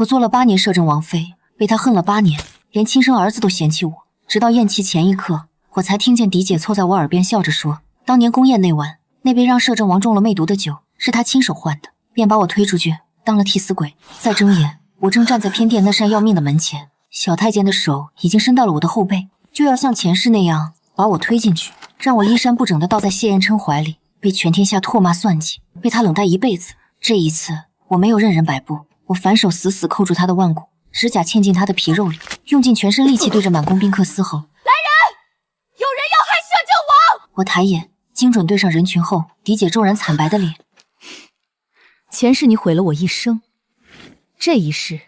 我做了8年摄政王妃，被他恨了8年，连亲生儿子都嫌弃我。直到宴期前一刻，我才听见嫡姐凑在我耳边笑着说，当年宫宴那晚，那杯让摄政王中了媚毒的酒是他亲手换的，便把我推出去当了替死鬼。再睁眼，我正站在偏殿那扇要命的门前，小太监的手已经伸到了我的后背，就要像前世那样把我推进去，让我衣衫不整地倒在谢彦琛怀里，被全天下唾骂算计，被他冷待一辈子。这一次我没有任人摆布，我反手死死扣住他的腕骨，指甲嵌进他的皮肉里，用尽全身力气对着满宫宾客嘶吼：来人！有人要害摄政王！我抬眼精准对上人群后，嫡姐骤然惨白的脸。前世你毁了我一生，这一世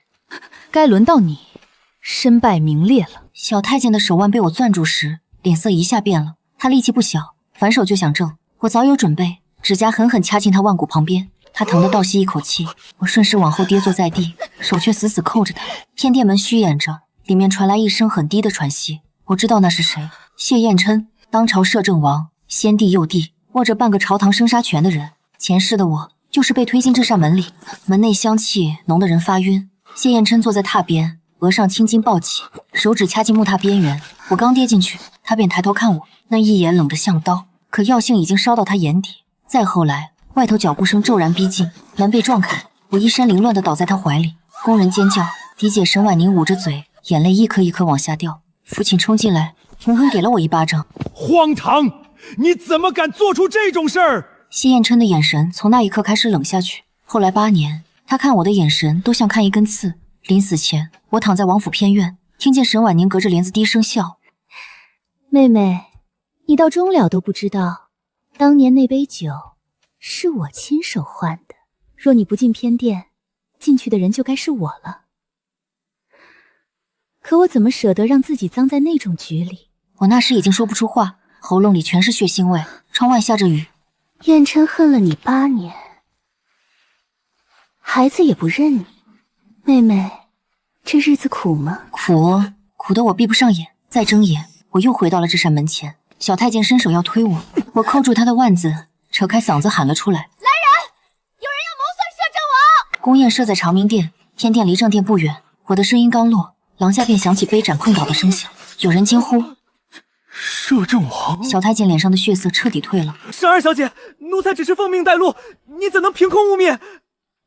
该轮到你身败名裂了。小太监的手腕被我攥住时，脸色一下变了，他力气不小，反手就想挣，我早有准备，指甲狠狠掐进他腕骨旁边，他疼得倒吸一口气，我顺势往后跌坐在地，手却死死扣着他。偏殿门虚掩着，里面传来一声很低的喘息，我知道那是谁，谢彦琛，当朝摄政王，先帝幼帝，握着半个朝堂生杀权的人。前世的我就是被推进这扇门里，门内香气浓得人发晕。谢彦琛坐在榻边，额上青筋暴起，手指掐进木榻边缘。我刚跌进去，他便抬头看我，那一眼冷得像刀，可药性已经烧到他眼底。再后来，外头脚步声骤然逼近，门被撞开，我衣衫凌乱地倒在他怀里。工人尖叫，嫡姐沈婉宁捂着嘴，眼泪一颗一颗往下掉。父亲冲进来，狠狠给了我一巴掌。荒唐！你怎么敢做出这种事儿？谢彦琛的眼神从那一刻开始冷下去。后来8年，他看我的眼神都像看一根刺。临死前，我躺在王府偏院，听见沈婉宁隔着帘子低声笑：妹妹，你到终了都不知道，当年那杯酒是我亲手换的。若你不进偏殿，进去的人就该是我了。可我怎么舍得让自己葬在那种局里？我那时已经说不出话，喉咙里全是血腥味。窗外下着雨。彦琛恨了你8年，孩子也不认你。妹妹，这日子苦吗？苦得我闭不上眼。再睁眼，我又回到了这扇门前。小太监伸手要推我，我扣住他的腕子，扯开嗓子喊了出来：来人！有人要谋损摄政王！宫宴设在长明殿，偏殿离正殿不远。我的声音刚落，廊下便响起杯盏碰倒的声响，有人惊呼：摄政王！小太监脸上的血色彻底退了。沈二小姐，奴才只是奉命带路，你怎能凭空污蔑？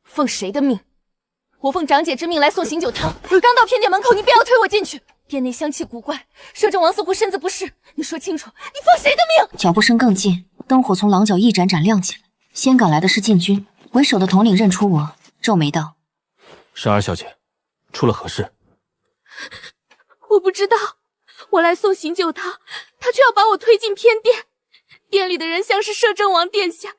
奉谁的命？我奉长姐之命来送醒酒汤，刚到偏殿门口，你便要推我进去。殿内香气古怪，摄政王似乎身子不适，你说清楚，你奉谁的命？脚步声更近，灯火从廊角一盏盏亮起来。先赶来的是禁军，为首的统领认出我，皱眉道：沈二小姐，出了何事？我不知道，我来送醒酒汤，他却要把我推进偏殿。殿里的人像是摄政王殿下，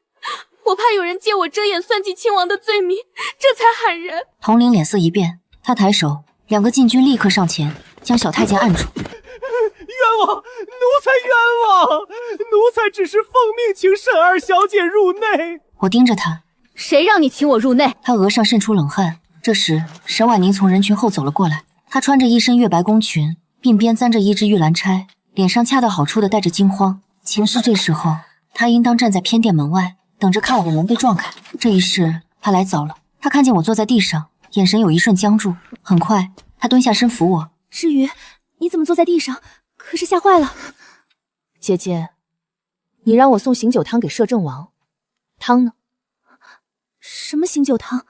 我怕有人借我遮掩算计亲王的罪名，这才喊人。统领脸色一变，他抬手，2个禁军立刻上前，将小太监按住。冤枉！奴才冤枉！奴才只是奉命请沈二小姐入内。我盯着他，谁让你请我入内？他额上渗出冷汗。这时，沈婉宁从人群后走了过来，她穿着一身月白宫裙，鬓边簪着一支玉兰钗，脸上恰到好处的带着惊慌。前世这时候，她应当站在偏殿门外，等着看我的门被撞开。这一世，她来早了。她看见我坐在地上，眼神有一瞬僵住。很快，她蹲下身扶我。诗雨，你怎么坐在地上？可是吓坏了。姐姐，你让我送醒酒汤给摄政王，汤呢？什么醒酒汤？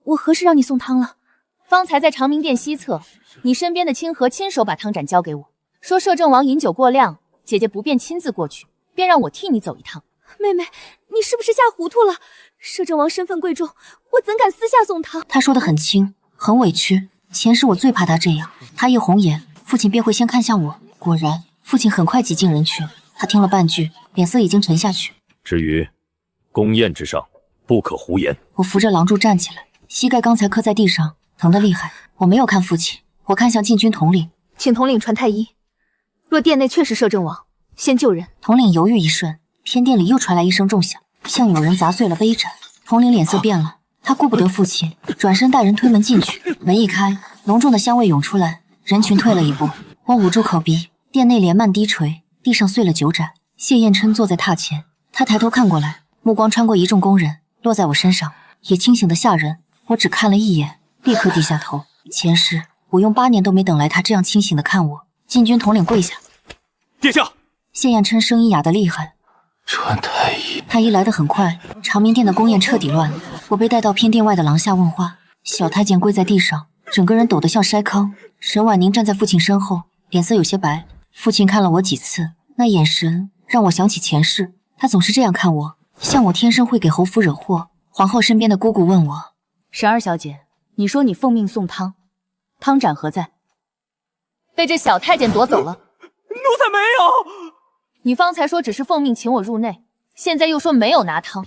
我何时让你送汤了？方才在长明殿西侧，你身边的清河亲手把汤盏交给我，说摄政王饮酒过量，姐姐不便亲自过去，便让我替你走一趟。妹妹，你是不是吓糊涂了？摄政王身份贵重，我怎敢私下送汤？他说得很轻，很委屈。前世我最怕他这样，他一红眼，父亲便会先看向我。果然，父亲很快挤进人群。他听了半句，脸色已经沉下去。至于宫宴之上，不可胡言。我扶着廊柱站起来，膝盖刚才磕在地上，疼得厉害。我没有看父亲，我看向禁军统领，请统领传太医。若殿内确是摄政王，先救人。统领犹豫一瞬，偏殿里又传来一声重响，像有人砸碎了杯盏。统领脸色变了，他顾不得父亲，转身带人推门进去。门一开，浓重的香味涌出来，人群退了一步。我捂住口鼻，殿内帘幔低垂，地上碎了9盏。谢彦琛坐在榻前，他抬头看过来，目光穿过一众宫人，落在我身上，也清醒得吓人。我只看了一眼，立刻低下头。前世我用8年都没等来他这样清醒的看我。禁军统领跪下。殿下。谢彦琛声音哑得厉害。传太医。太医来得很快，长明殿的宫宴彻底乱了。我被带到偏殿外的廊下问话。小太监跪在地上，整个人抖得像筛糠。沈婉宁站在父亲身后，脸色有些白。父亲看了我几次，那眼神让我想起前世，他总是这样看我，像我天生会给侯府惹祸。皇后身边的姑姑问我：“沈二小姐，你说你奉命送汤，汤盏何在？被这小太监夺走了。”奴才没有。你方才说只是奉命请我入内，现在又说没有拿汤，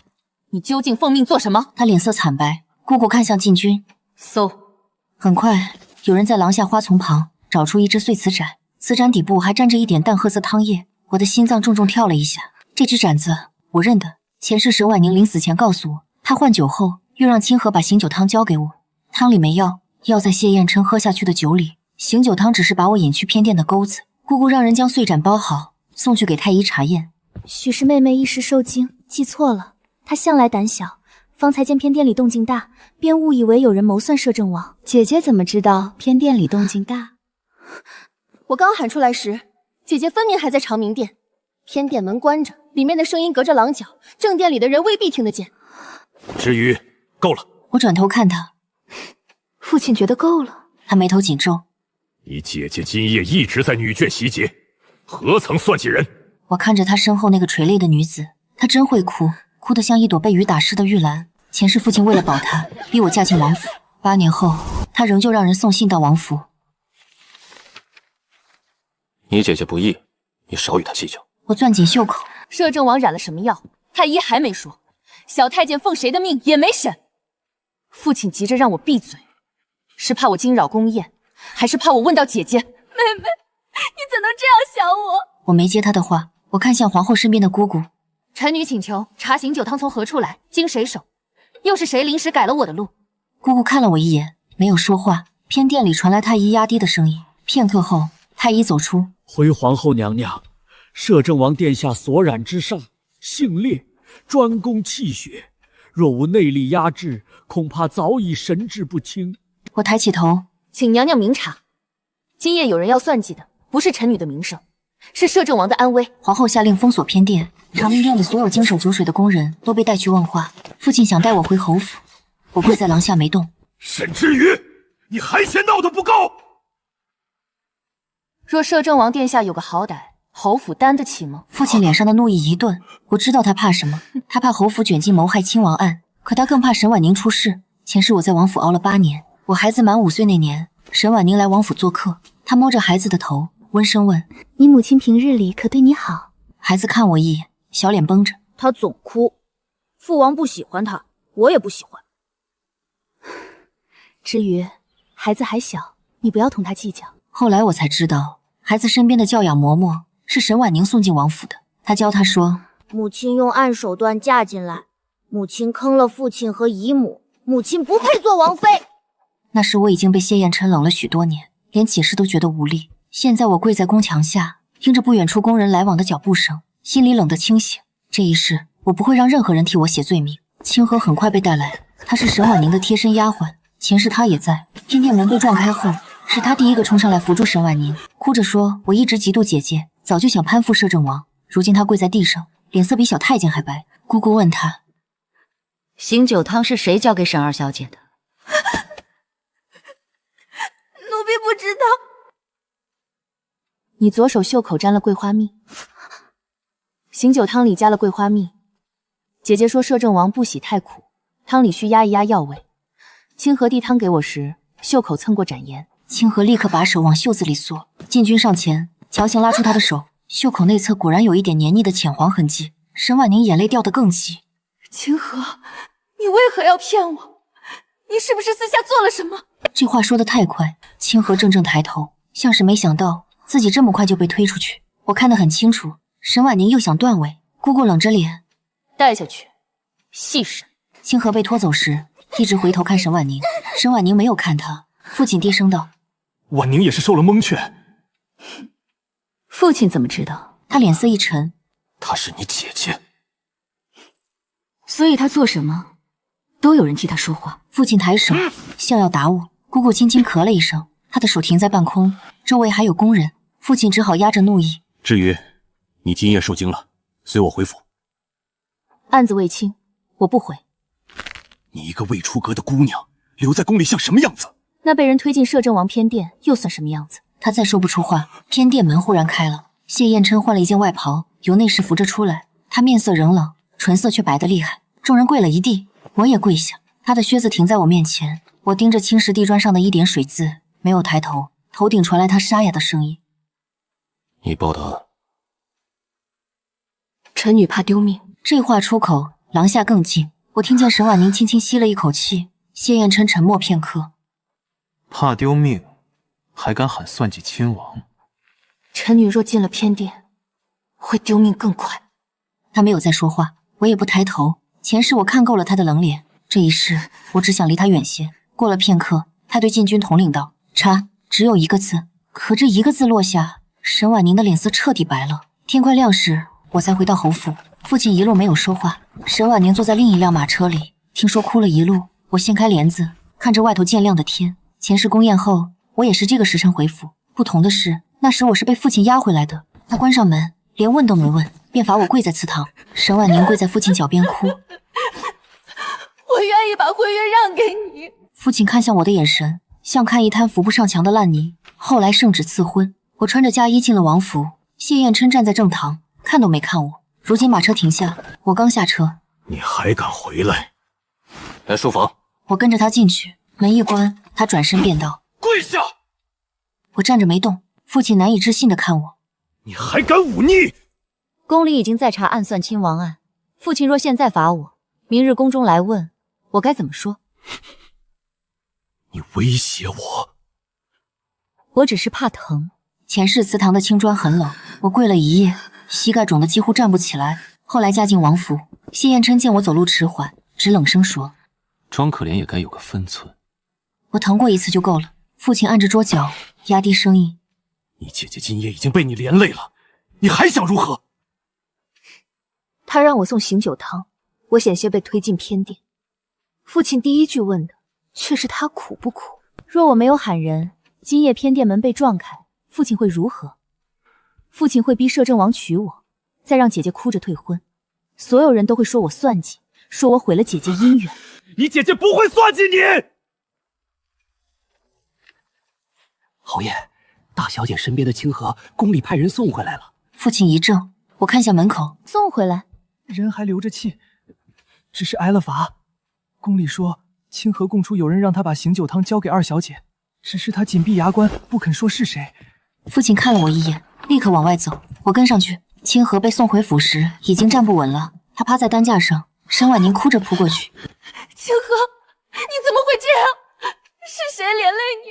你究竟奉命做什么？他脸色惨白。姑姑看向禁军，搜。很快，有人在廊下花丛旁找出一只碎瓷盏，瓷盏底部还沾着一点淡褐色汤液。我的心脏重重跳了一下。这只盏子我认得，前世沈婉宁临死前告诉我，她换酒后又让清河把醒酒汤交给我，汤里没药，药在谢彦琛喝下去的酒里，醒酒汤只是把我引去偏殿的钩子。姑姑让人将碎盏包好，送去给太医查验。许是妹妹一时受惊，记错了。她向来胆小，方才见偏殿里动静大，便误以为有人谋算摄政王。姐姐怎么知道偏殿里动静大？我刚喊出来时，姐姐分明还在长明殿，偏殿门关着，里面的声音隔着廊角，正殿里的人未必听得见。知瑜，够了！我转头看他，父亲觉得够了。他眉头紧皱。你姐姐今夜一直在女眷袭劫，何曾算计人？我看着他身后那个垂泪的女子，她真会哭，哭得像一朵被雨打湿的玉兰。前世父亲为了保她，逼我嫁进王府。8年后，他仍旧让人送信到王府。你姐姐不义，你少与她计较。我攥紧袖口。摄政王染了什么药？太医还没说。小太监奉谁的命也没审。父亲急着让我闭嘴，是怕我惊扰宫宴，还是怕我问到姐姐？妹妹，你怎能这样想我？我没接他的话，我看向皇后身边的姑姑。臣女请求查醒酒汤从何处来，经谁手？又是谁临时改了我的路？姑姑看了我一眼，没有说话。偏殿里传来太医压低的声音。片刻后，太医走出。回皇后娘娘，摄政王殿下所染之煞，性烈，专攻气血，若无内力压制，恐怕早已神志不清。我抬起头，请娘娘明察，今夜有人要算计的，不是臣女的名声，是摄政王的安危。皇后下令封锁偏殿，长明殿的所有经手酒水的工人都被带去问话。父亲想带我回侯府，我跪在廊下没动。沈知瑜，你还嫌闹得不够？若摄政王殿下有个好歹，侯府担得起吗？父亲脸上的怒意一顿，我知道他怕什么，他怕侯府卷进谋害亲王案，可他更怕沈婉宁出事。前世我在王府熬了8年，我孩子满5岁那年，沈婉宁来王府做客，她摸着孩子的头，温声问：“你母亲平日里可对你好？”孩子看我一眼，小脸绷着。她总哭，父王不喜欢她，我也不喜欢。至于孩子还小，你不要同他计较。后来我才知道，孩子身边的教养嬷嬷是沈婉宁送进王府的。她教他说：“母亲用暗手段嫁进来，母亲坑了父亲和姨母，母亲不配做王妃。”那时我已经被谢彦琛冷了许多年，连起誓都觉得无力。现在我跪在宫墙下，听着不远处工人来往的脚步声，心里冷得清醒。这一世，我不会让任何人替我写罪名。清河很快被带来，她是沈婉宁的贴身丫鬟。前世她也在。偏殿门被撞开后，是她第一个冲上来扶住沈婉宁，哭着说：“我一直嫉妒姐姐，早就想攀附摄政王。”如今她跪在地上，脸色比小太监还白。姑姑问她：“醒酒汤是谁交给沈二小姐的？”奴婢不知道。你左手袖口沾了桂花蜜，醒酒汤里加了桂花蜜。姐姐说摄政王不喜太苦，汤里需压一压药味。清河递汤给我时，袖口蹭过盏沿。清河立刻把手往袖子里缩，禁军上前强行拉出他的手，袖口内侧果然有一点黏腻的浅黄痕迹。沈婉宁眼泪掉得更急。清河，你为何要骗我？你是不是私下做了什么？这话说得太快，清河怔怔抬头，像是没想到自己这么快就被推出去。我看得很清楚，沈婉宁又想断尾。姑姑冷着脸，带下去细审。清河被拖走时，一直回头看沈婉宁，沈婉宁没有看他。父亲低声道：“婉宁也是受了蒙劝。”父亲怎么知道？他脸色一沉：“她是你姐姐，所以他做什么都有人替他说话。父亲抬手，像要打我。姑姑轻轻咳了一声，他的手停在半空，周围还有工人。父亲只好压着怒意：“至于你今夜受惊了，随我回府。”案子未清，我不回。你一个未出阁的姑娘，留在宫里像什么样子？那被人推进摄政王偏殿，又算什么样子？他再说不出话，偏殿门忽然开了，谢燕琛换了一件外袍，由内室扶着出来。他面色仍冷，唇色却白得厉害。众人跪了一地，我也跪下。他的靴子停在我面前，我盯着青石地砖上的一点水渍，没有抬头。头顶传来他沙哑的声音：“你报的。”臣女怕丢命。这话出口，廊下更静。我听见沈婉宁轻轻吸了一口气。谢燕琛沉默片刻：“怕丢命，还敢喊算计亲王？臣女若进了偏殿，会丢命更快。”他没有再说话，我也不抬头。前世我看够了他的冷脸，这一世我只想离他远些。过了片刻，他对禁军统领道：“查。”只有一个字，可这一个字落下，沈婉宁的脸色彻底白了。天快亮时，我才回到侯府。父亲一路没有说话，沈婉宁坐在另一辆马车里，听说哭了一路。我掀开帘子，看着外头渐亮的天。前世宫宴后，我也是这个时辰回府。不同的是，那时我是被父亲押回来的。他关上门，连问都没问，便罚我跪在祠堂。沈婉宁跪在父亲脚边哭：“我愿意把徽约让给你。”父亲看向我的眼神像看一滩浮不上墙的烂泥。后来圣旨赐婚，我穿着嫁衣进了王府。谢燕琛站在正堂，看都没看我。如今马车停下，我刚下车：“你还敢回来？”来书房。我跟着他进去，门一关，他转身便道：“跪下！”我站着没动。父亲难以置信地看我：“你还敢忤逆？”宫里已经在查暗算亲王案，父亲若现在罚我，明日宫中来问，我该怎么说？你威胁我？我只是怕疼。前世祠堂的青砖很冷，我跪了一夜，膝盖肿得几乎站不起来。后来嫁进王府，谢燕琛见我走路迟缓，只冷声说：“装可怜也该有个分寸。”我疼过一次就够了。父亲按着桌角，压低声音：“你姐姐今夜已经被你连累了，你还想如何？”他让我送醒酒汤，我险些被推进偏殿。父亲第一句问的却是他苦不苦。若我没有喊人，今夜偏殿门被撞开，父亲会如何？父亲会逼摄政王娶我，再让姐姐哭着退婚。所有人都会说我算计，说我毁了姐姐姻缘。你姐姐不会算计你。侯爷，大小姐身边的清河，宫里派人送回来了。父亲一怔，我看向门口，送回来，人还留着气，只是挨了罚。宫里说，清河供出有人让他把醒酒汤交给二小姐，只是他紧闭牙关，不肯说是谁。父亲看了我一眼，立刻往外走，我跟上去。清河被送回府时已经站不稳了，他趴在担架上，沈婉宁哭着扑过去：“清河，你怎么会这样？是谁连累你？”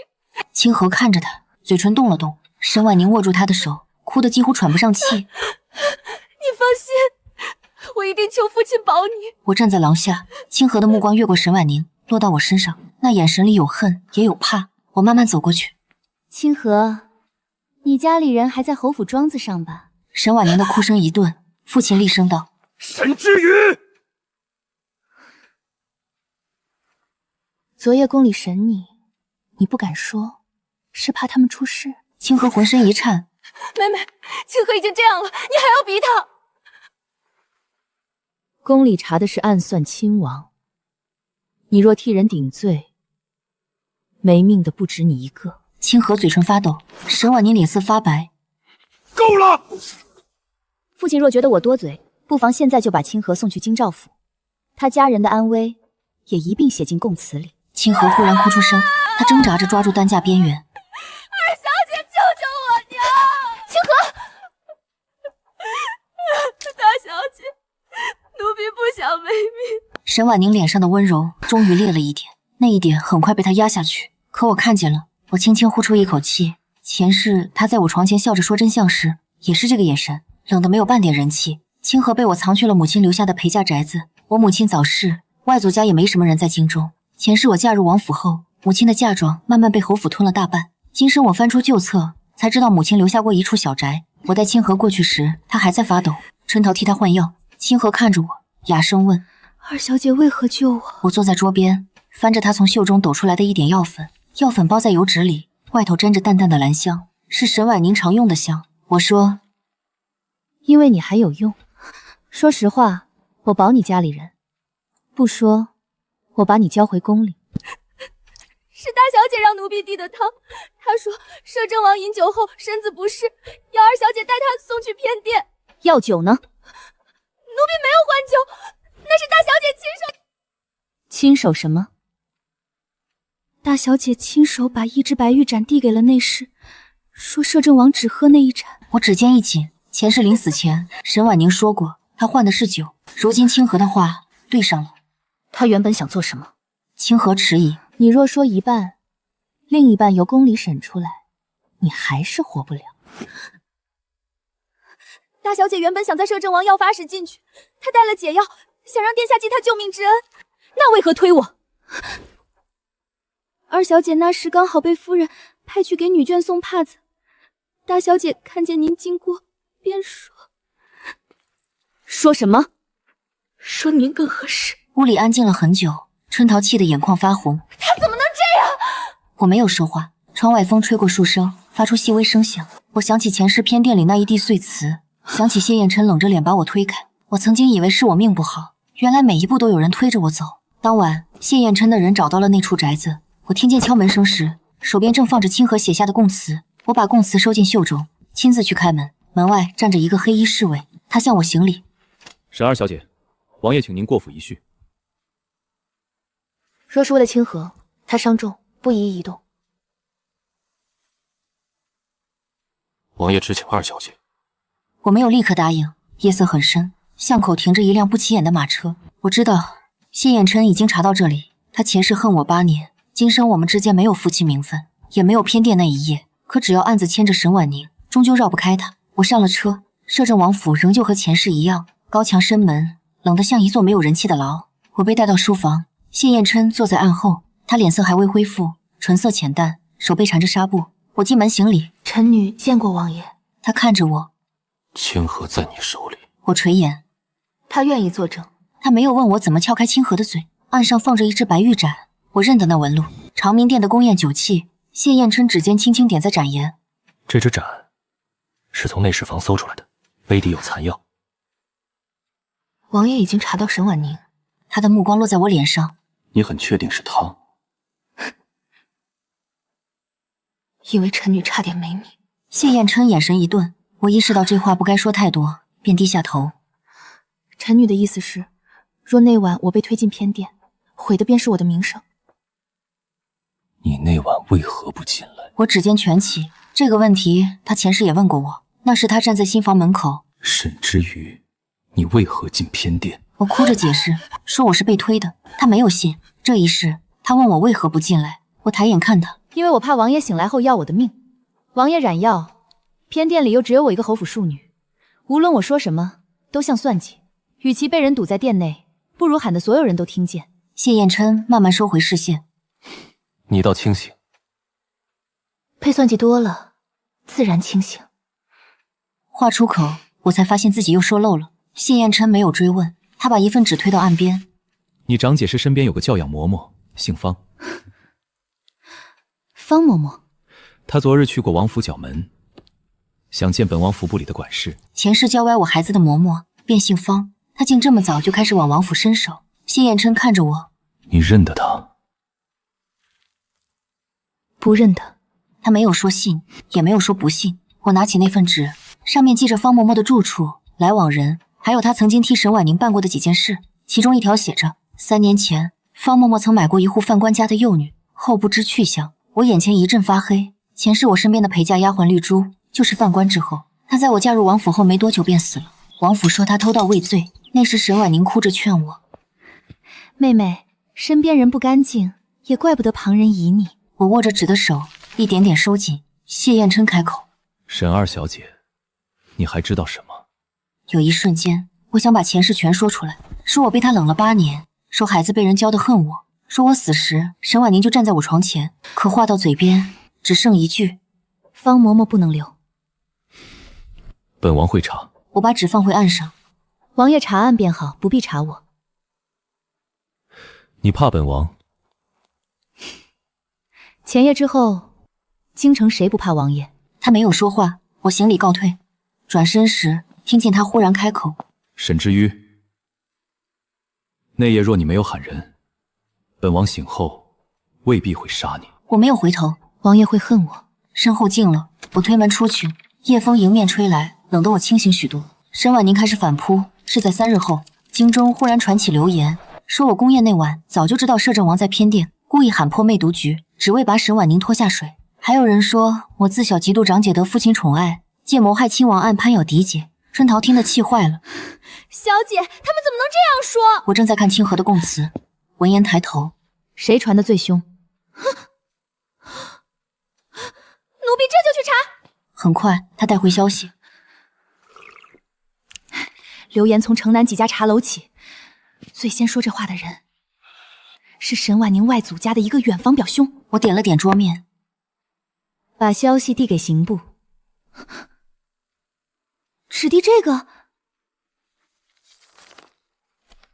清河看着他，嘴唇动了动。沈婉宁握住他的手，哭得几乎喘不上气：“你放心，我一定求父亲保你。”我站在廊下，清河的目光越过沈婉宁，落到我身上，那眼神里有恨，也有怕。我慢慢走过去：“清河，你家里人还在侯府庄子上吧？”沈婉宁的哭声一顿，父亲厉声道：“沈之宇！”昨夜宫里审你，你不敢说，是怕他们出事。清河浑身一颤：“妹妹，清河已经这样了，你还要逼他？”宫里查的是暗算亲王，你若替人顶罪，没命的不止你一个。清河嘴唇发抖，沈婉宁脸色发白：“够了！”父亲若觉得我多嘴，不妨现在就把清河送去京兆府，他家人的安危也一并写进供词里。清河忽然哭出声，他挣扎着抓住担架边缘：“二小姐，救救我娘！”清河，大小姐，奴婢不想违命。沈婉宁脸上的温柔终于裂了一点，那一点很快被他压下去。可我看见了，我轻轻呼出一口气。前世他在我床前笑着说真相时，也是这个眼神，冷得没有半点人气。清河被我藏去了母亲留下的陪嫁宅子。我母亲早逝，外祖家也没什么人在京中。前世我嫁入王府后，母亲的嫁妆慢慢被侯府吞了大半。今生我翻出旧册，才知道母亲留下过一处小宅。我带清河过去时，她还在发抖。春桃替她换药。清河看着我，哑声问：“二小姐为何救我？我坐在桌边，翻着她从袖中抖出来的一点药粉，药粉包在油纸里，外头沾着淡淡的兰香，是沈婉宁常用的香。我说，因为你还有用。说实话，我保你家里人，不说，我把你交回宫里。是大小姐让奴婢递的汤，她说摄政王饮酒后身子不适，要二小姐带他送去偏殿。药酒呢？奴婢没有还酒，那是大小姐亲手。亲手什么？大小姐亲手把一只白玉盏递给了内侍，说摄政王只喝那一盏。我指尖一紧，前世临死前，沈婉宁说过，她换的是酒。如今清河的话对上了。她原本想做什么？清河迟疑。你若说一半，另一半由宫里审出来，你还是活不了。大小姐原本想在摄政王药发时进去，她带了解药，想让殿下记她救命之恩。那为何推我？二小姐那时刚好被夫人派去给女眷送帕子，大小姐看见您经过，便说什么？说您更合适。屋里安静了很久，春桃气得眼眶发红。她怎么能这样？我没有说话，窗外风吹过树梢，发出细微声响。我想起前世偏殿里那一地碎瓷，想起谢燕琛冷着脸把我推开。我曾经以为是我命不好，原来每一步都有人推着我走。当晚，谢燕琛的人找到了那处宅子。我听见敲门声时，手边正放着清河写下的供词。我把供词收进袖中，亲自去开门。门外站着一个黑衣侍卫，他向我行礼。沈二小姐，王爷请您过府一叙。若是为了清河，他伤重，不宜移动。王爷只请二小姐。我没有立刻答应。夜色很深，巷口停着一辆不起眼的马车。我知道谢燕琛已经查到这里，他前世恨我8年，今生我们之间没有夫妻名分，也没有偏殿那一夜。可只要案子牵着沈婉宁，终究绕不开他。我上了车，摄政王府仍旧和前世一样，高墙深门，冷得像一座没有人气的牢。我被带到书房，谢燕琛坐在案后，他脸色还未恢复，唇色浅淡，手背缠着纱布。我进门行礼，臣女见过王爷。他看着我，清河在你手里。我垂眼，他愿意作证。他没有问我怎么撬开清河的嘴。案上放着一只白玉盏，我认得那纹路，长明殿的宫宴酒器。谢燕琛指尖轻轻点在盏沿，这只盏是从内侍房搜出来的，杯底有残药。王爷已经查到沈婉宁。他的目光落在我脸上。你很确定是他？以为臣女差点没命。谢燕琛眼神一顿，我意识到这话不该说太多，便低下头。臣女的意思是，若那晚我被推进偏殿，毁的便是我的名声。你那晚为何不进来？我指尖拳起，这个问题他前世也问过我，那时他站在新房门口。沈之瑜，你为何进偏殿？我哭着解释，说我是被推的，他没有信。这一世，他问我为何不进来，我抬眼看他，因为我怕王爷醒来后要我的命。王爷染药，偏殿里又只有我一个侯府庶女，无论我说什么，都像算计。与其被人堵在殿内，不如喊得所有人都听见。谢燕琛慢慢收回视线。你倒清醒。被算计多了，自然清醒。话出口，我才发现自己又说漏了。谢燕琛没有追问，他把一份纸推到岸边。你长姐是身边有个教养嬷嬷，姓方。方嬷嬷。她昨日去过王府角门，想见本王府部里的管事。前世教歪我孩子的嬷嬷便姓方，她竟这么早就开始往王府伸手。谢燕琛看着我，你认得她？不认得。他没有说信，也没有说不信。我拿起那份纸，上面记着方嬷嬷的住处、来往人，还有她曾经替沈婉宁办过的几件事。其中一条写着：3年前，方嬷嬷曾买过一户宦官家的幼女，后不知去向。我眼前一阵发黑。前世我身边的陪嫁丫鬟绿珠，就是犯官之后，她在我嫁入王府后没多久便死了。王府说她偷盗未遂，那时沈婉宁哭着劝我：妹妹，身边人不干净，也怪不得旁人疑你。我握着纸的手一点点收紧。谢燕琛开口：沈二小姐，你还知道什么？有一瞬间，我想把前世全说出来，说我被他冷了8年，说孩子被人教得恨我，说我死时沈婉宁就站在我床前。可话到嘴边，只剩一句：方嬷嬷不能留。本王会查。我把纸放回案上。王爷查案便好，不必查我。你怕本王？前夜之后，京城谁不怕王爷？他没有说话，我行礼告退。转身时，听见他忽然开口：“沈之瑜，那夜若你没有喊人，本王醒后未必会杀你。”我没有回头，王爷会恨我。身后静了，我推门出去，夜风迎面吹来，冷得我清醒许多。沈婉宁开始反扑，是在3日后，京中忽然传起流言，说我宫宴那晚早就知道摄政王在偏殿，故意喊破媚毒局，只为把沈婉宁拖下水。还有人说我自小嫉妒长姐得父亲宠爱，借谋害亲王案攀咬嫡姐。春桃听得气坏了，小姐，他们怎么能这样说？我正在看清河的供词，闻言抬头，谁传得最凶？奴婢这就去查。很快，他带回消息，流言从城南几家茶楼起，最先说这话的人是沈婉宁外祖家的一个远房表兄。我点了点桌面，把消息递给刑部。只递这个？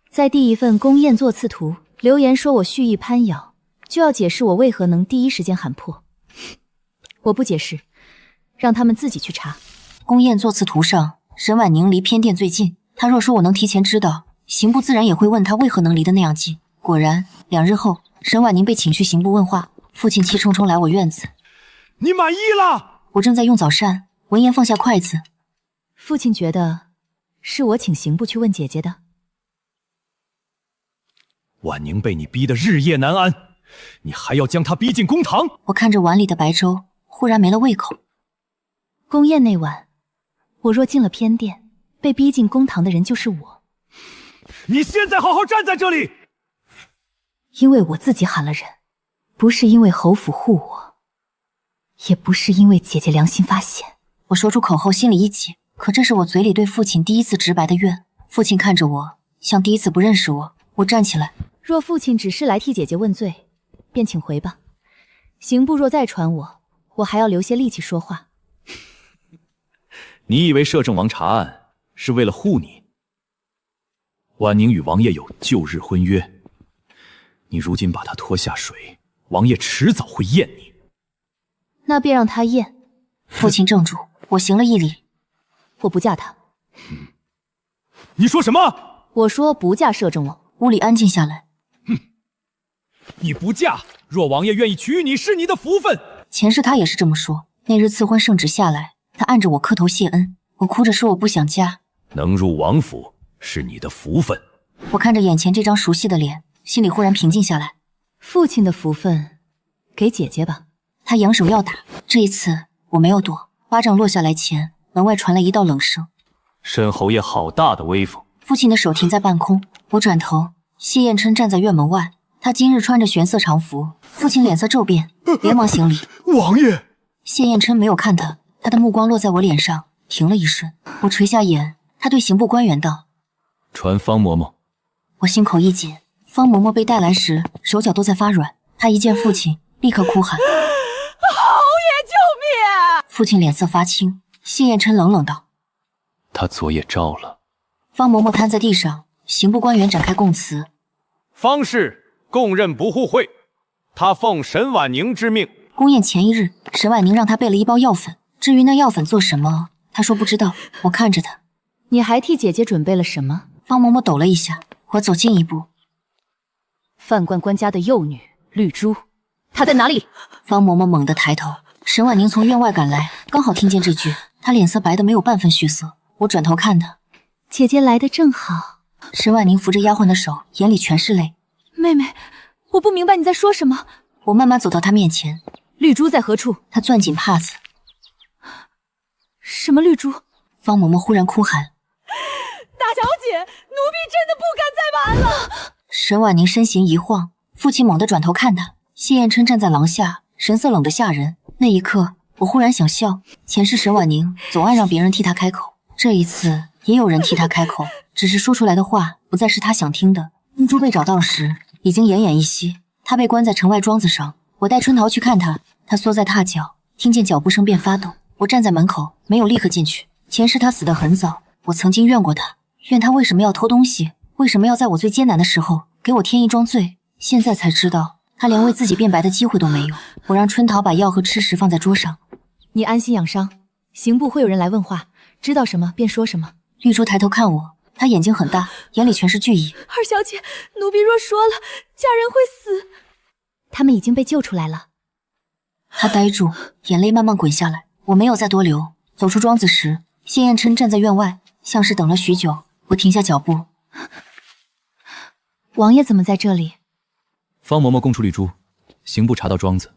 再递一份宫宴座次图。流言说我蓄意攀咬，就要解释我为何能第一时间喊破。我不解释，让他们自己去查。宫宴座次图上，沈婉宁离偏殿最近。他若说我能提前知道，刑部自然也会问他为何能离得那样近。果然，2日后，沈婉宁被请去刑部问话。父亲气冲冲来我院子：“你满意了？”我正在用早膳，闻言放下筷子。父亲觉得是我请刑部去问姐姐的。婉宁被你逼得日夜难安，你还要将她逼进公堂？我看着碗里的白粥，忽然没了胃口。宫宴那晚，我若进了偏殿，被逼进公堂的人就是我。你现在好好站在这里！因为我自己喊了人，不是因为侯府护我，也不是因为姐姐良心发现。我说出口后心里一紧，可这是我嘴里对父亲第一次直白的怨。父亲看着我，像第一次不认识我。我站起来，若父亲只是来替姐姐问罪，便请回吧。刑部若再传我还要留些力气说话。你以为摄政王查案是为了护你？婉宁与王爷有旧日婚约，你如今把她拖下水，王爷迟早会验你。那便让他验。父亲正主，我行了一礼。我不嫁他。你说什么？我说不嫁摄政王。屋里安静下来。你不嫁，若王爷愿意娶你，是你的福分。前世他也是这么说。那日赐婚圣旨下来，他按着我磕头谢恩，我哭着说我不想嫁。能入王府是你的福分。我看着眼前这张熟悉的脸，心里忽然平静下来。父亲的福分，给姐姐吧。他扬手要打，这一次我没有躲。巴掌落下来前，门外传来一道冷声：“沈侯爷好大的威风！”父亲的手停在半空，我转头，谢彦琛站在院门外。他今日穿着玄色长服，父亲脸色骤变，连忙行礼：“王爷。”谢彦琛没有看他，他的目光落在我脸上，停了一瞬。我垂下眼，他对刑部官员道：“传方嬷嬷。”我心口一紧。方嬷嬷被带来时，手脚都在发软。她一见父亲，立刻哭喊：“侯爷，救命！”父亲脸色发青。谢彦琛冷冷道：“他昨夜招了。”方嬷嬷瘫在地上，刑部官员展开供词：“方氏供认不互惠，他奉沈婉宁之命。宫宴前一日，沈婉宁让他备了一包药粉，至于那药粉做什么，他说不知道。我看着他，你还替姐姐准备了什么？方嬷嬷抖了一下，我走近一步。范官官家的幼女绿珠，她在哪里？方嬷嬷猛地抬头，沈婉宁从院外赶来，刚好听见这句，她脸色白得没有半分血色。我转头看她，姐姐来得正好。沈婉宁扶着丫鬟的手，眼里全是泪。妹妹，我不明白你在说什么。我慢慢走到她面前。绿珠在何处？她攥紧帕子。什么绿珠？方嬷嬷忽然哭喊：“大小姐，奴婢真的不敢再瞒了。”沈婉宁身形一晃，父亲猛地转头看她。谢彦琛站在廊下，神色冷得吓人。那一刻，我忽然想笑。前世沈婉宁总爱让别人替她开口，这一次也有人替她开口，只是说出来的话不再是她想听的。绿珠被找到时，已经奄奄一息。她被关在城外庄子上，我带春桃去看她，她缩在榻脚，听见脚步声便发抖。我站在门口，没有立刻进去。前世她死得很早，我曾经怨过她，怨她为什么要偷东西，为什么要在我最艰难的时候给我添一桩罪。现在才知道他连为自己辩白的机会都没有。我让春桃把药和吃食放在桌上。你安心养伤，刑部会有人来问话，知道什么便说什么。绿珠抬头看我，她眼睛很大，眼里全是惧意。二小姐，奴婢若说了，家人会死。他们已经被救出来了。她呆住，眼泪慢慢滚下来。我没有再多留。走出庄子时，谢彦琛站在院外，像是等了许久。我停下脚步。王爷怎么在这里？方嬷嬷供出绿珠，刑部查到庄子，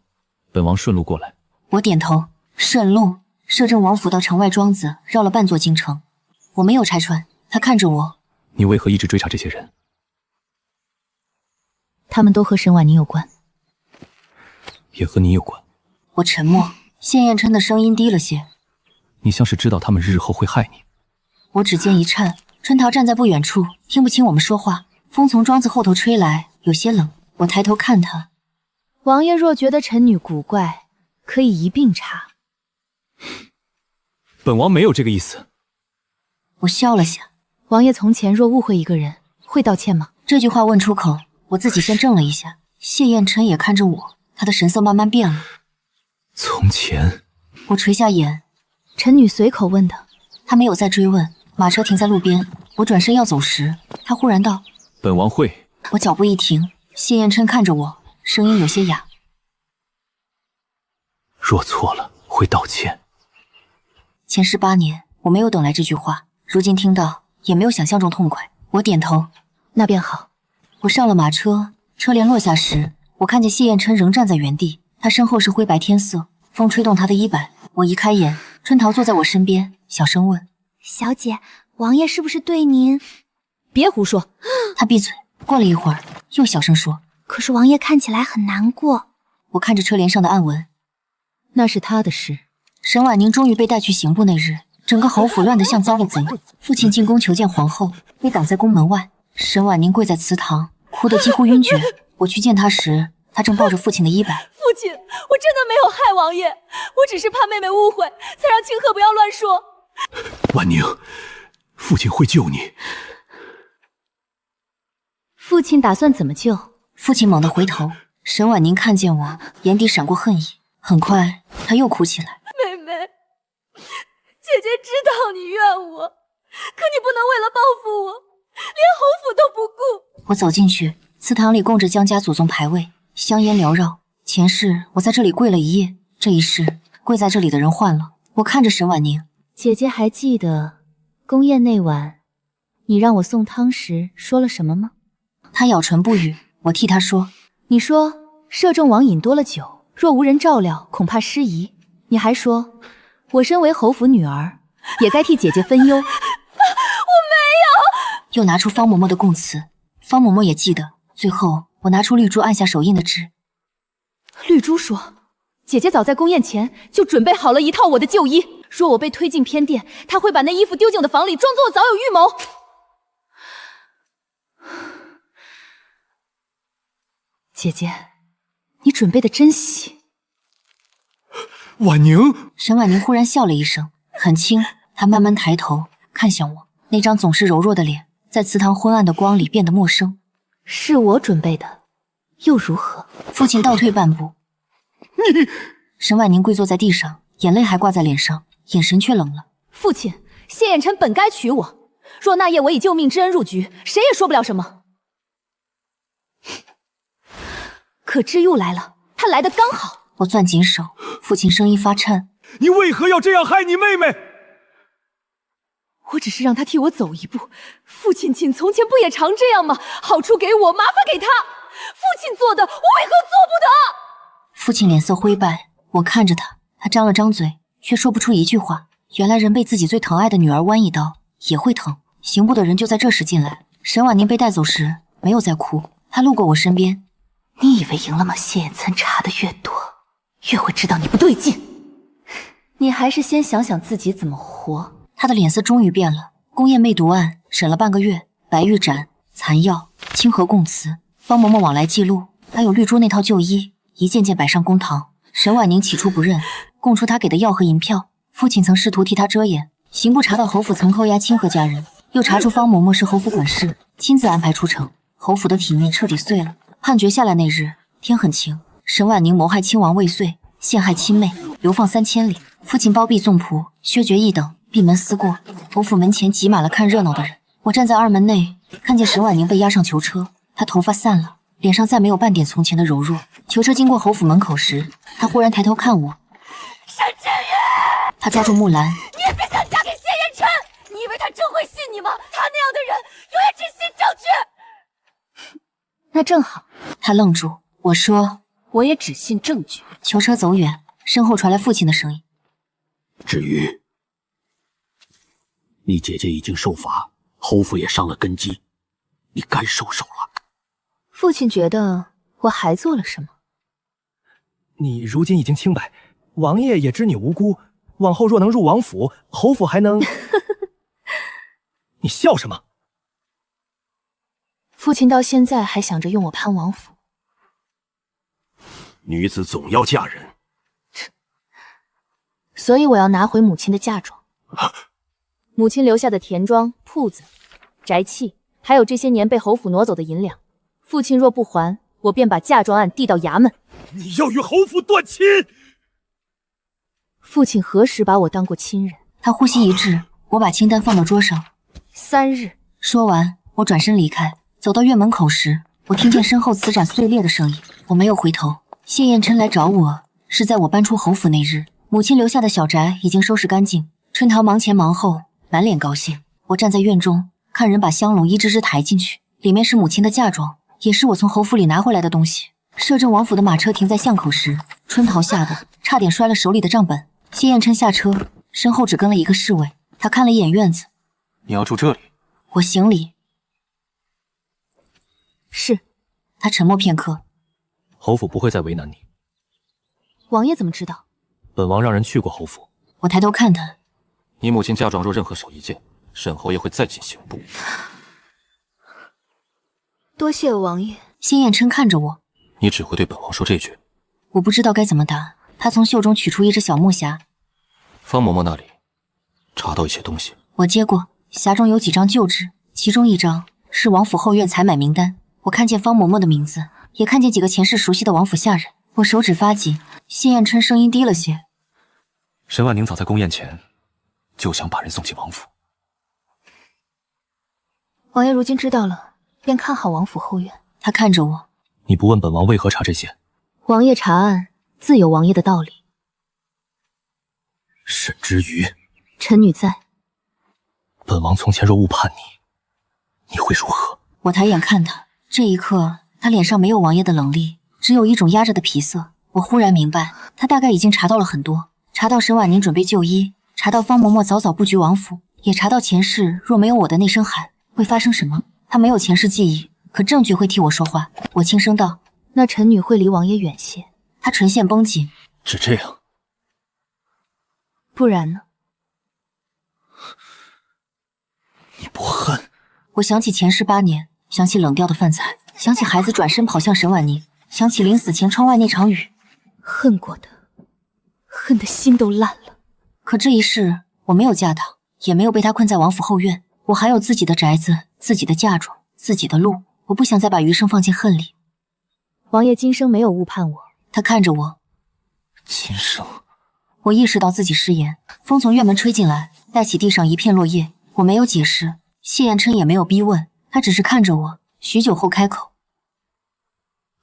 本王顺路过来。我点头。顺路。摄政王府到城外庄子绕了半座京城。我没有拆穿。他看着我。你为何一直追查这些人？他们都和沈婉宁有关。也和你有关。我沉默。谢彦琛的声音低了些。你像是知道他们日后会害你。我指尖一颤，春桃站在不远处，听不清我们说话。风从庄子后头吹来，有些冷。我抬头看他。王爷若觉得臣女古怪，可以一并查。本王没有这个意思。我笑了下。王爷从前若误会一个人，会道歉吗？这句话问出口，我自己先怔了一下。谢彦琛也看着我，他的神色慢慢变了。从前，我垂下眼。臣女随口问的。他没有再追问。马车停在路边，我转身要走时，他忽然道：“本王会。”我脚步一停，谢彦琛看着我，声音有些哑：“若错了，会道歉。”前世8年，我没有等来这句话，如今听到，也没有想象中痛快。我点头。那便好。我上了马车，车帘落下时，我看见谢彦琛仍站在原地，他身后是灰白天色，风吹动他的衣摆。我移开眼，春桃坐在我身边，小声问：“小姐，王爷是不是对您……”别胡说。他闭嘴。过了一会儿，又小声说：“可是王爷看起来很难过。”我看着车帘上的暗纹。那是他的事。沈婉宁终于被带去刑部那日，整个侯府乱得像遭了贼。父亲进宫求见皇后，被挡在宫门外。沈婉宁跪在祠堂，哭得几乎晕厥。我去见她时，她正抱着父亲的衣摆。父亲，我真的没有害王爷，我只是怕妹妹误会，才让清河不要乱说。婉宁，父亲会救你。父亲打算怎么救？父亲猛地回头，沈婉宁看见我，眼底闪过恨意。很快，她又哭起来。妹妹，姐姐知道你怨我，可你不能为了报复我，连侯府都不顾。我走进去，祠堂里供着江家祖宗牌位，香烟缭绕。前世我在这里跪了一夜，这一世跪在这里的人换了。我看着沈婉宁，姐姐还记得宫宴那晚，你让我送汤时说了什么吗？她咬唇不语。我替她说：“你说摄政王饮多了酒，若无人照料，恐怕失仪。你还说，我身为侯府女儿，也该替姐姐分忧。”我没有。又拿出方嬷嬷的供词，方嬷嬷也记得。最后，我拿出绿珠按下手印的纸。绿珠说，姐姐早在宫宴前就准备好了一套我的旧衣，若我被推进偏殿，她会把那衣服丢进我的房里，装作我早有预谋。姐姐，你准备的真细。婉宁，沈婉宁忽然笑了一声，很轻。她慢慢抬头看向我，那张总是柔弱的脸，在祠堂昏暗的光里变得陌生。是我准备的，又如何？父亲倒退半步。你……沈婉宁跪坐在地上，眼泪还挂在脸上，眼神却冷了。父亲，谢彦琛本该娶我，若那夜我以救命之恩入局，谁也说不了什么。可知又来了，他来的刚好。我攥紧手，父亲声音发颤：“你为何要这样害你妹妹？”我只是让他替我走一步。父亲从前不也常这样吗？好处给我，麻烦给他。父亲做的，我为何做不得？父亲脸色灰败，我看着他，他张了张嘴，却说不出一句话。原来人被自己最疼爱的女儿剜一刀也会疼。刑部的人就在这时进来。沈婉宁被带走时没有再哭，她路过我身边。你以为赢了吗？谢彦琛查的越多，越会知道你不对劲。你还是先想想自己怎么活。他的脸色终于变了。宫宴媚毒案审了半个月，白玉盏、残药、清河供词，方嬷嬷往来记录，还有绿珠那套旧衣，一件件摆上公堂。沈婉宁起初不认，供出他给的药和银票。父亲曾试图替他遮掩。刑部查到侯府曾扣押清河家人，又查出方嬷嬷是侯府管事，亲自安排出城。侯府的体面彻底碎了。判决下来那日，天很晴。沈婉宁谋害亲王未遂，陷害亲妹，流放3000里。父亲包庇纵仆，薛爵一等闭门思过。侯府门前挤满了看热闹的人。我站在二门内，看见沈婉宁被押上囚车，她头发散了，脸上再没有半点从前的柔弱。囚车经过侯府门口时，她忽然抬头看我。沈志宇，她抓住木兰。你也别想嫁给谢延琛，你以为他真会信你吗？他那样的人永远只信证据。那正好。她愣住，我说我也只信证据。囚车走远，身后传来父亲的声音：至于你姐姐已经受罚，侯府也伤了根基，你该收手了。父亲觉得我还做了什么？你如今已经清白，王爷也知你无辜，往后若能入王府，侯府还能……你笑什么？父亲到现在还想着用我攀王府。女子总要嫁人，所以我要拿回母亲的嫁妆。母亲留下的田庄、铺子、宅契，还有这些年被侯府挪走的银两，父亲若不还，我便把嫁妆案递到衙门。你要与侯府断亲？父亲何时把我当过亲人？他呼吸一滞，我把清单放到桌上。3日。说完，我转身离开。走到院门口时，我听见身后瓷盏碎裂的声音，我没有回头。谢燕琛来找我，是在我搬出侯府那日。母亲留下的小宅已经收拾干净。春桃忙前忙后，满脸高兴。我站在院中，看人把香笼一只只抬进去，里面是母亲的嫁妆，也是我从侯府里拿回来的东西。摄政王府的马车停在巷口时，春桃吓得差点摔了手里的账本。谢燕琛下车，身后只跟了一个侍卫。他看了一眼院子。你要住这里？我行礼。是。他沉默片刻。侯府不会再为难你。王爷怎么知道？本王让人去过侯府。我抬头看他。你母亲嫁妆若任何少一件，沈侯爷会再进刑部。多谢王爷。谢燕琛看着我。你只会对本王说这句？我不知道该怎么答。他从袖中取出一只小木匣。方嬷嬷那里查到一些东西。我接过，匣中有几张旧纸，其中一张是王府后院采买名单。我看见方嬷嬷的名字，也看见几个前世熟悉的王府下人。我手指发紧。谢燕琛声音低了些。沈婉宁早在宫宴前就想把人送进王府。王爷如今知道了，便看好王府后院。他看着我。你不问本王为何查这些？王爷查案自有王爷的道理。沈之瑜，臣女在。本王从前若误判你，你会如何？我抬眼看他，这一刻他脸上没有王爷的冷厉，只有一种压着的皮色。我忽然明白，他大概已经查到了很多，查到沈婉宁准备就医，查到方嬷嬷早早布局王府，也查到前世若没有我的那声喊会发生什么。他没有前世记忆，可证据会替我说话。我轻声道：那臣女会离王爷远些。他唇线绷紧。只这样？不然呢？你不恨？我想起前世8年，想起冷掉的饭菜，想起孩子转身跑向沈婉宁，想起临死前窗外那场雨。恨过的，恨得心都烂了。可这一世我没有嫁他，也没有被他困在王府后院，我还有自己的宅子，自己的嫁妆，自己的路。我不想再把余生放进恨里。王爷今生没有误判我。他看着我。今生。我意识到自己失言，风从院门吹进来，带起地上一片落叶。我没有解释，谢延琛也没有逼问，他只是看着我，许久后开口：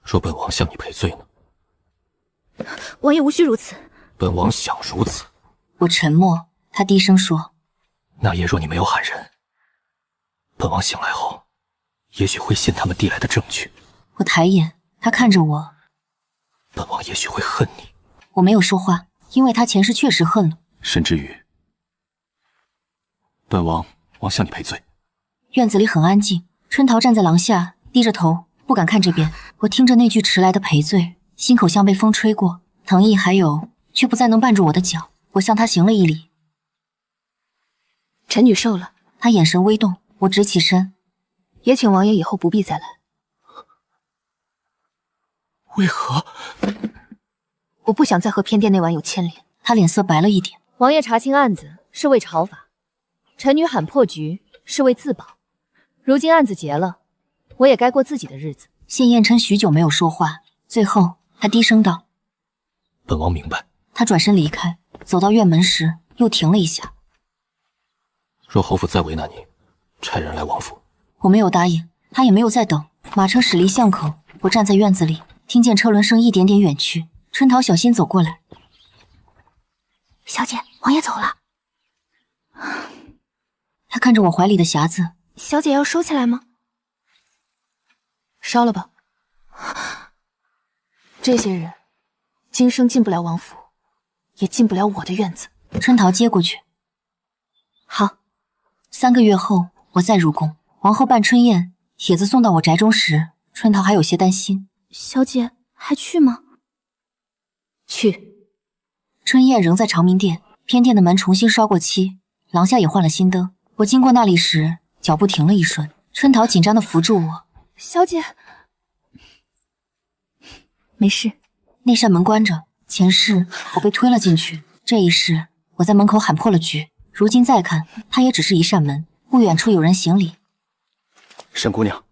若本王向你赔罪呢？王爷无需如此。本王想如此。我沉默，他低声说：那夜若你没有喊人，本王醒来后也许会信他们递来的证据。我抬眼，他看着我。本王也许会恨你。我没有说话，因为他前世确实恨了。沈之瑜，本王向你赔罪。院子里很安静，春桃站在廊下，低着头，不敢看这边。我听着那句迟来的赔罪，心口像被风吹过，疼意还有，却不再能绊住我的脚。我向他行了一礼。臣女受了。他眼神微动，我直起身。也请王爷以后不必再来。为何？我不想再和偏殿那晚有牵连。他脸色白了一点。王爷查清案子是为朝法，臣女喊破局是为自保。如今案子结了，我也该过自己的日子。谢燕琛许久没有说话，最后他低声道：“本王明白。”他转身离开，走到院门时又停了一下。若侯府再为难你，差人来王府。我没有答应，他也没有再等。马车驶离巷口，我站在院子里，听见车轮声一点点远去。春桃小心走过来：“小姐，王爷走了。”他看着我怀里的匣子：“小姐要收起来吗？”“烧了吧。这些人今生进不了王府，也进不了我的院子。”春桃接过去：“好。”3个月后，我再入宫，王后办春宴，帖子送到我宅中时，春桃还有些担心：“小姐还去吗？”“去。”春宴仍在长明殿，偏殿的门重新刷过漆，廊下也换了新灯。我经过那里时，脚步停了一瞬，春桃紧张地扶住我：“小姐，没事。”那扇门关着，前世我被推了进去，这一世我在门口喊破了局。如今再看，它也只是一扇门。不远处有人行礼：“沈姑娘。”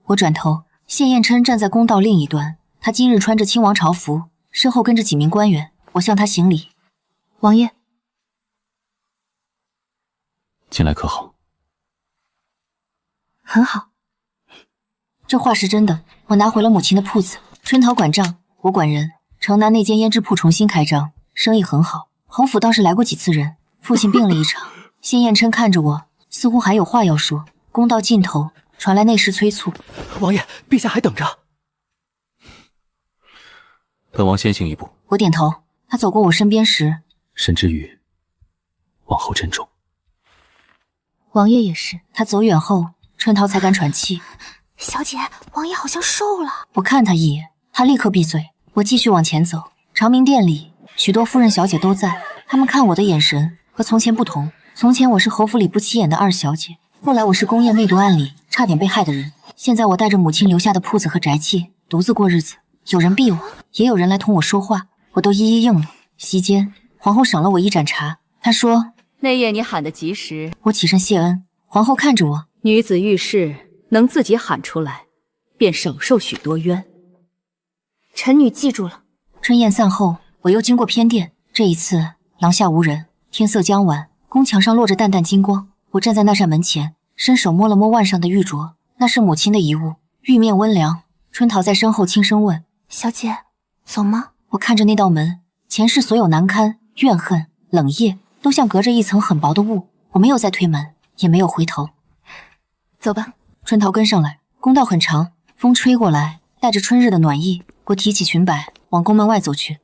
我转头，谢燕琛站在公道另一端，他今日穿着亲王朝服，身后跟着几名官员。我向他行礼：“王爷。”“近来可好？”“很好。”这话是真的。我拿回了母亲的铺子，春桃管账，我管人。城南那间胭脂铺重新开张，生意很好。侯府倒是来过几次人。父亲病了一场，谢燕琛看着我，似乎还有话要说。公道尽头传来内侍催促：“王爷，陛下还等着。”本王先行一步。我点头。他走过我身边时：“沈之宇，往后珍重。”王爷也是。他走远后，春桃才敢喘气：“小姐，王爷好像瘦了。”我看他一眼，他立刻闭嘴。我继续往前走，长明殿里许多夫人小姐都在，他们看我的眼神和从前不同。从前我是侯府里不起眼的2小姐，后来我是宫宴内毒案里差点被害的人，现在我带着母亲留下的铺子和宅契，独自过日子。有人逼我，也有人来同我说话，我都一一应了。席间，皇后赏了我一盏茶，她说：“那夜你喊得及时。”我起身谢恩。皇后看着我：“女子遇事能自己喊出来，便少受许多冤。”臣女记住了。春宴散后，我又经过偏殿，这一次廊下无人，天色将晚，宫墙上落着淡淡金光。我站在那扇门前，伸手摸了摸腕上的玉镯，那是母亲的遗物，玉面温凉。春桃在身后轻声问：“小姐，走吗？”我看着那道门，前世所有难堪、怨恨、冷冽，都像隔着一层很薄的雾。我没有再推门，也没有回头。走吧。春桃跟上来。宫道很长，风吹过来，带着春日的暖意。我提起裙摆，往宫门外走去。